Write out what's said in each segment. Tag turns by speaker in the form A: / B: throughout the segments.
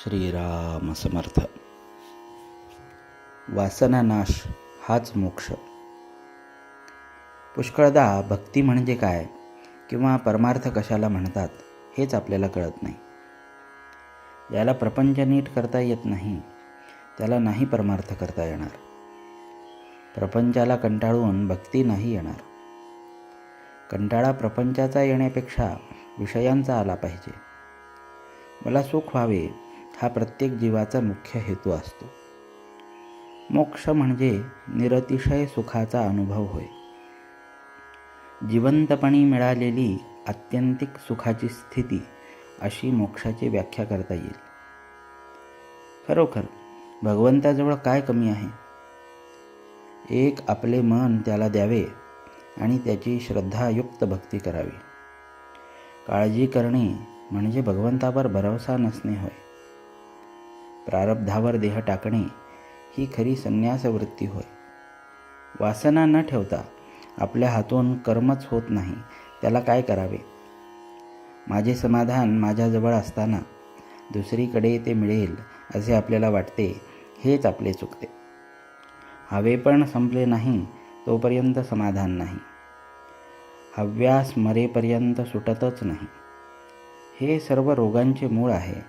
A: श्रीराम समर्थ. वासनानाश हाच मोक्ष. पुष्कळदा भक्ती म्हणजे काय किंवा परमार्थ कशाला म्हणतात हेच आपल्याला कळत नाही. याला प्रपंच नीट करता येत नाही त्याला नाही परमार्थ करता येणार. प्रपंचाला कंटाळून भक्ती नाही येणार. कंटाळा प्रपंचाचा येण्यापेक्षा विषयांचा आला पाहिजे. मला सुख व्हावे हा प्रत्येक जीवाचा मुख्य हेतू असतो. मोक्ष म्हणजे निरतिशय सुखाचा अनुभव होय. जिवंतपणी मिळालेली आत्यंतिक सुखाची स्थिती अशी मोक्षाची व्याख्या करता येईल. खरोखर भगवंताजवळ काय कमी आहे? एक आपले मन त्याला द्यावे आणि त्याची श्रद्धायुक्त भक्ती करावी. काळजी करणे म्हणजे भगवंतावर भरवसा नसणे होय. प्रारब्धावर देह टाकणे ही खरी संन्यास वृत्ती होय. वासना न ठेवता आपल्या हातून कर्मच होत नाही त्याला काय करावे? माझे समाधान माझ्याजवळ असताना दुसरीकडे ते मिळेल असे आपल्याला वाटते, हेच आपले चुकते. हवे पण संपले नाही तोपर्यंत समाधान नाही. हव्यास मरेपर्यंत सुटतच नाही. हे सर्व रोगांचे मूळ आहे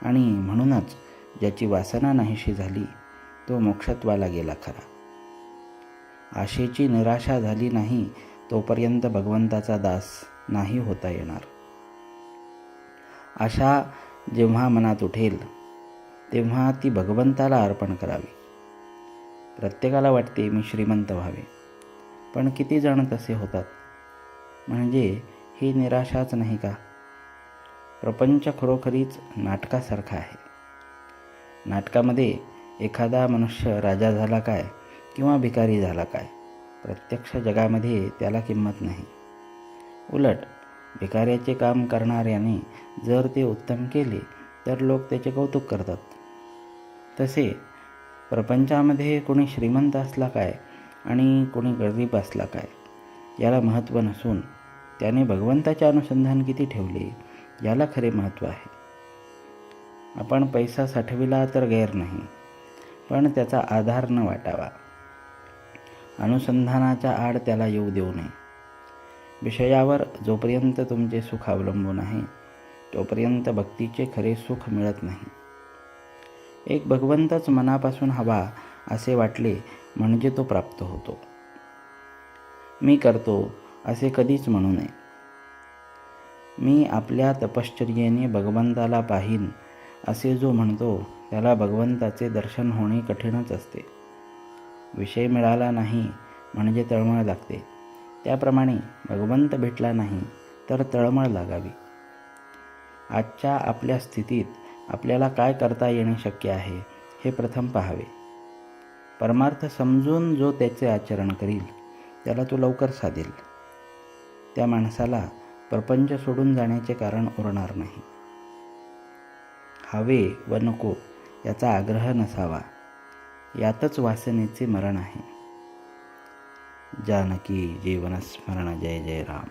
A: आणि म्हणूनच ज्याची वासना नाहीशी झाली तो मोक्षत्वाला गेला खरा. आशेची निराशा झाली नाही तोपर्यंत भगवंताचा दास नाही होता येणार. आशा जेव्हा मनात उठेल तेव्हा ती भगवंताला अर्पण करावी. प्रत्येकाला वाटते मी श्रीमंत व्हावे, पण किती जण तसे होतात? म्हणजे ही निराशाच नाही का? प्रपंच खरोखरीच नाटकासारखा आहे. नाटकामध्ये एखादा मनुष्य राजा झाला काय किंवा भिकारी झाला काय, प्रत्यक्ष जगामध्ये त्याला किंमत नाही. उलट भिकाऱ्याचे काम करणाऱ्याने जर ते उत्तम केले तर लोक त्याचे कौतुक करतात. तसे प्रपंचामध्ये कोणी श्रीमंत असला काय आणि कोणी गरीब असला काय याला महत्त्व नसून त्याने भगवंताचे अनुसंधान किती ठेवले याला खरे महत्त्व आहे. आपण पैसा साठविला तर गैर नाही, पण त्याचा आधार न वाटावा. अनुसंधानाच्या आड त्याला येऊ देऊ नये. विषयावर जोपर्यंत तुमचे सुख अवलंबून आहे तोपर्यंत भक्तीचे खरे सुख मिळत नाही. एक भगवंतच मनापासून हवा असे वाटले म्हणजे तो प्राप्त होतो. मी करतो असे कधीच म्हणू नये. मी आपल्या तपश्चर्येने भगवंताला पाहीन असे जो म्हणतो त्याला भगवंताचे दर्शन होणे कठीणच असते. विषय मिळाला नाही म्हणजे तळमळ लागते. त्याप्रमाणे भगवंत भेटला नाही तर तळमळ लागावी. आजच्या आपल्या स्थितीत आपल्याला काय करता येणे शक्य आहे हे प्रथम पाहावे. परमार्थ समजून जो त्याचे आचरण करील त्याला तो लवकर साधेल. त्या माणसाला प्रपंच सोडून जाण्याचे कारण उरणार नाही. हवे व नको याचा आग्रह नसावा, यातच वासनेचे मरण आहे. जानकी जीवन स्मरण. जय जय राम.